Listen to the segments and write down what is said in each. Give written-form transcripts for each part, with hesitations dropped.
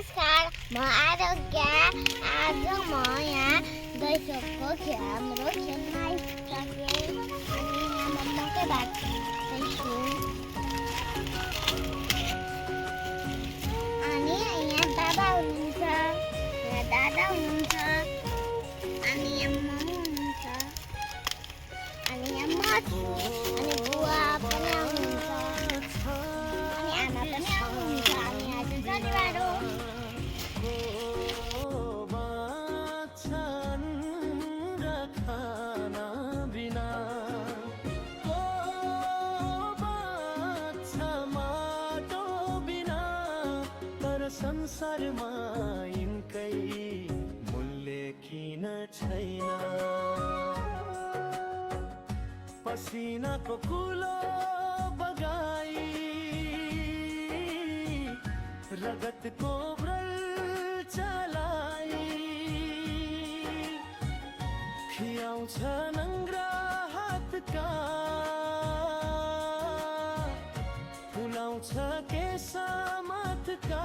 नमस्कार, म आरोग्य। आज म यहाँ दहीचोकको हाम्रो खेलमा आइसकेँ अनि यहाँ म मकै भाग्दैछु अनि यहाँ बाबा हुनुहुन्छ, यहाँ दादा हुनुहुन्छ अनि यहाँ मम्मी हुनुहुन्छ अनि यहाँ म छु अनि बुवा पनि आउनुहुन्छ अनि आमा पनि आउनुहुन्छ अनि आज शनिबार हो। संसारमा यिनकै मूल्य किन छैन पसिनाको कुलो बगाई रगतको व्रल चलाई खियाउँछ नङ्ग्रा हातका फुलाउँछ केसा माथका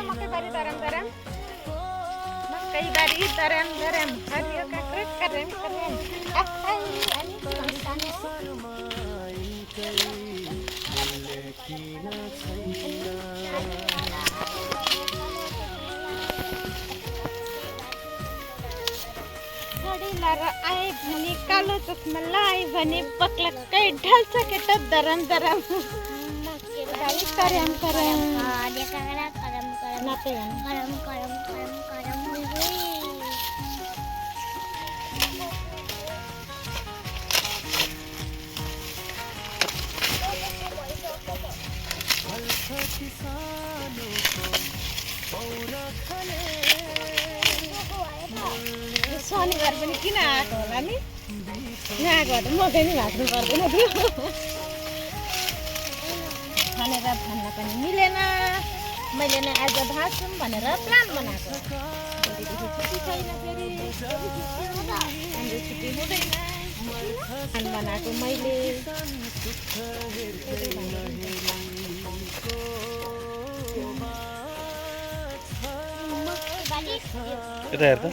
Makaibari taram-taram. Makaibari taram-taram. Hariyo kakrek keren-keren. Ani tulisannya. Lara ai भने कालो चस्मा लाए भने पक्लक्कै ढल्छ केटा दरम दरम गाली करम करम dia kadang kadang नाते kadang शनिबार पनि किन आएको होला नि यहाँबाट मकै नि भाग्नु पर्दैन थियो भनेर भन्न पनि मिलेन मैले नै आज भाग्छौँ भनेर प्लान बनाएको छुट्टी छैन फेरि छुट्टी हुँदैन प्लान बनाएको मैले यता हेर त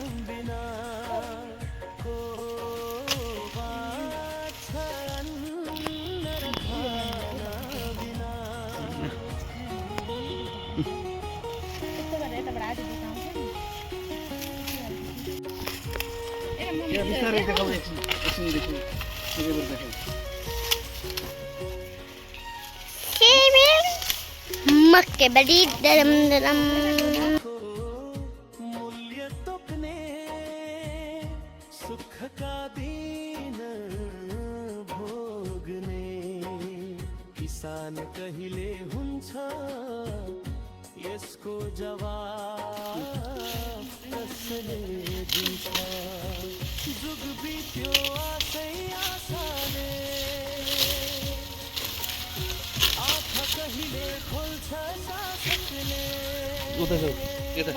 मक्के बड़ी दरम दरम मूल्य तोक्ने सुख का दिन भोग्ने किसान कहिले हुन्छ यसको जवाब कसले दिन्छ जुग बित्यो आशै आशाले आँखा कहिले खोल्छ शासकले उता जाऊ यता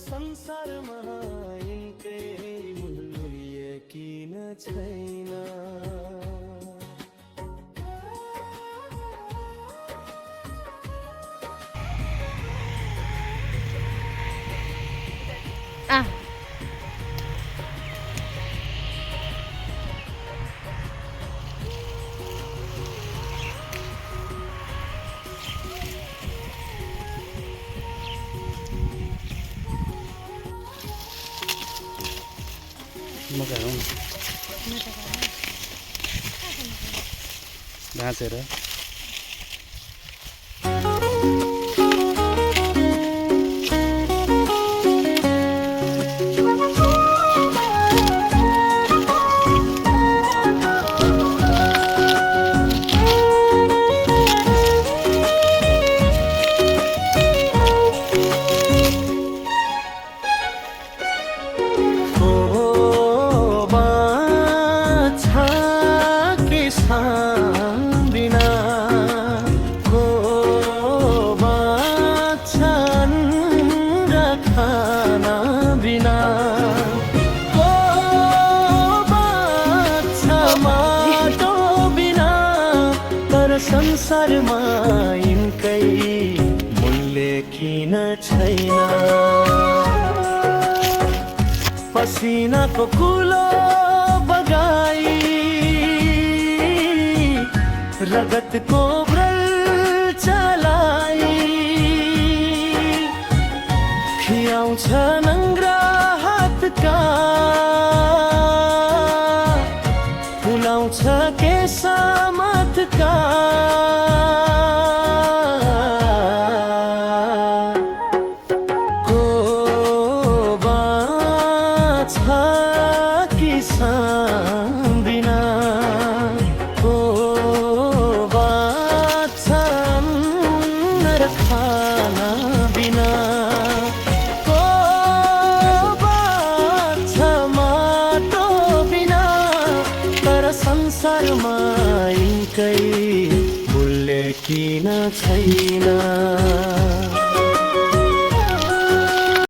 संसारमा यिनकै मूल्य किन छैन मकै हो भाँचेर खाना बिना को बाँच्छ माटो बिना तर संसारमा यिनकै मूल्य किन छैन पसिनाको कुलो बगाई रगतको व्रल चलाई खियाउँछ नङ्ग्रा हातका फुलाउँछ केसा माथका को बाँच्छ किसान बिना को बाँच्छ अन्न र खाना बिना को बाँच्छ माटो बिना तर संसारमा यिनकै मूल्य किन छैन